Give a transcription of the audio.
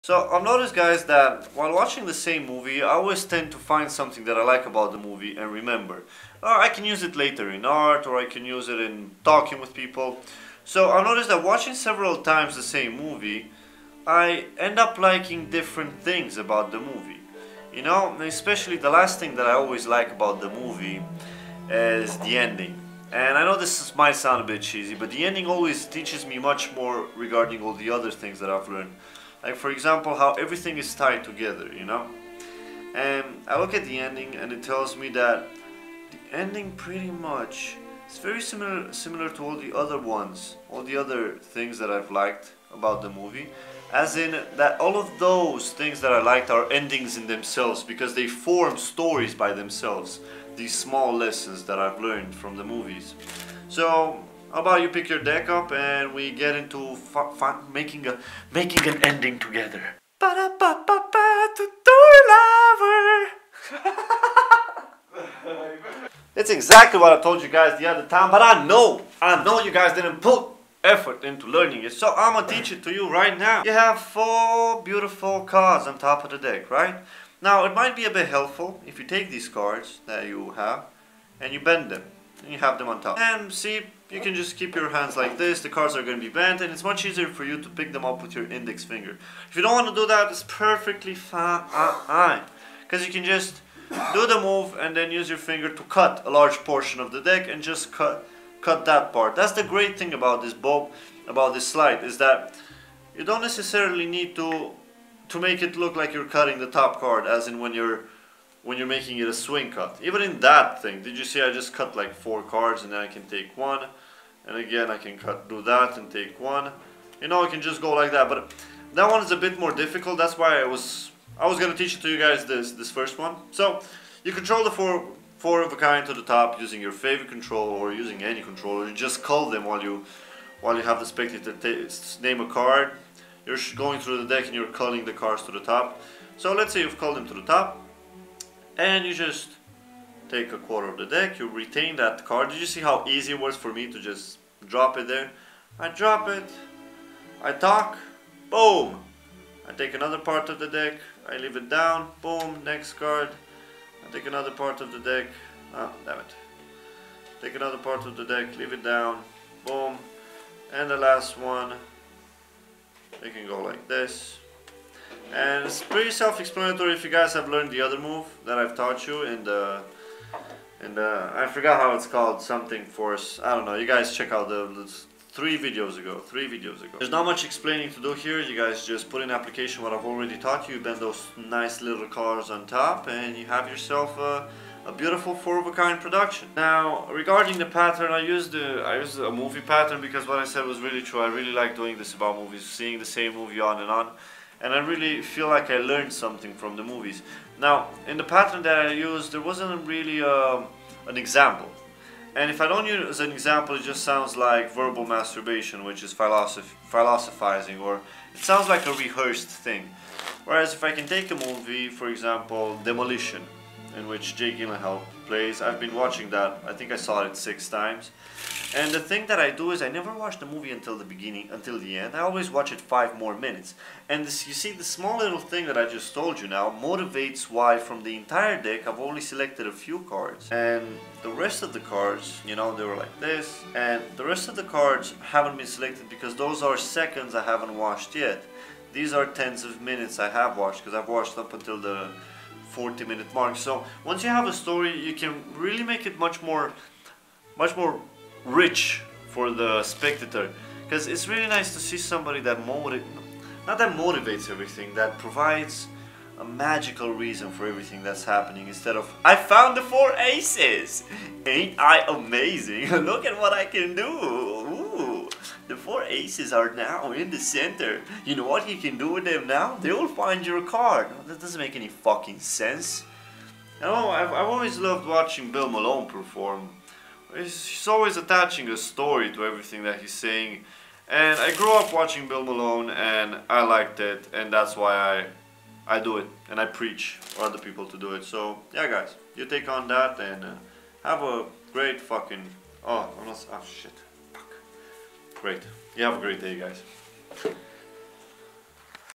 So I've noticed, guys, that while watching the same movie, I always tend to find something that I like about the movie and remember. Or I can use it later in art, or I can use it in talking with people. So I've noticed that watching several times the same movie, I end up liking different things about the movie. You know, especially the last thing that I always like about the movie is the ending. And I know might sound a bit cheesy, but the ending always teaches me much more regarding all the other things that I've learned. Like, for example, how everything is tied together, you know? And I look at the ending and it tells me that the ending pretty much is very similar to all the other ones, all the other things that I've liked about the movie. As in that all of those things that I liked are endings in themselves because they form stories by themselves. These small lessons that I've learned from the movies. So how about you pick your deck up and we get into making an ending together. That's exactly what I told you guys the other time, but I know you guys didn't put effort into learning it, so I'm gonna teach it to you right now. You have 4 beautiful cards on top of the deck, right? Now it might be a bit helpful if you take these cards that you have and you bend them and you have them on top. And see, you can just keep your hands like this, the cards are going to be bent and it's much easier for you to pick them up with your index finger. If you don't want to do that, it's perfectly fine, because you can just do the move and then use your finger to cut a large portion of the deck and just cut that part. That's the great thing about this about this slide, is that you don't necessarily need to make it look like you're cutting the top card, as in when you're making it a swing cut. Even in that thing, did you see I just cut like 4 cards and then I can take 1, and again I can do that and take 1. You know, I can just go like that, but that one is a bit more difficult. That's why I was gonna teach it to you guys this first one. So you control the four of a kind to the top using your favorite control or using any controller. You just call them while you have the spectator name a card. You're going through the deck and you're calling the cards to the top. So let's say you've called them to the top, and you just take a quarter of the deck. You retain that card. Did you see how easy it was for me to just drop it there? I drop it, I talk, boom. I take another part of the deck, I leave it down, boom, next card. I take another part of the deck, oh damn it. Take another part of the deck, leave it down, boom. And the last one, you can go like this. And it's pretty self-explanatory if you guys have learned the other move that I've taught you in the I forgot how it's called, something force, I don't know, you guys check out the 3 videos ago. There's not much explaining to do here. You guys just put in application what I've already taught you, bend those nice little cards on top, and you have yourself a beautiful 4 of a kind production. Now, regarding the pattern, I used a movie pattern because what I said was really true. I really like doing this about movies, seeing the same movie on, and I really feel like I learned something from the movies. Now, in the pattern that I used, there wasn't really an example. And if I don't use an example, it just sounds like verbal masturbation, which is philosophizing, or it sounds like a rehearsed thing. Whereas if I can take a movie, for example, Demolition, in which Jake Gyllenhaal plays, I've been watching that, I think I saw it 6 times. And the thing that I do is I never watch the movie until the beginning, until the end. I always watch it 5 more minutes. And this, you see, the small little thing that I just told you now motivates why from the entire deck I've only selected a few cards. And the rest of the cards, you know, they were like this. And the rest of the cards haven't been selected because those are seconds I haven't watched yet. These are tens of minutes I have watched, because I've watched up until the 40-minute mark. So once you have a story, you can really make it much more rich for the spectator, because it's really nice to see somebody that motivates everything, that provides a magical reason for everything that's happening, instead of I found the 4 aces, ain't I amazing, look at what I can do. Ooh, the 4 aces are now in the center. You know what you can do with them now? They will find your card. That doesn't make any fucking sense. You know, I've always loved watching Bill Malone perform. He's always attaching a story to everything that he's saying, and I grew up watching Bill Malone and I liked it, and that's why I do it, and I preach for other people to do it. So yeah guys, you take on that and have a great fucking, oh shit, fuck. Great, you have a great day guys.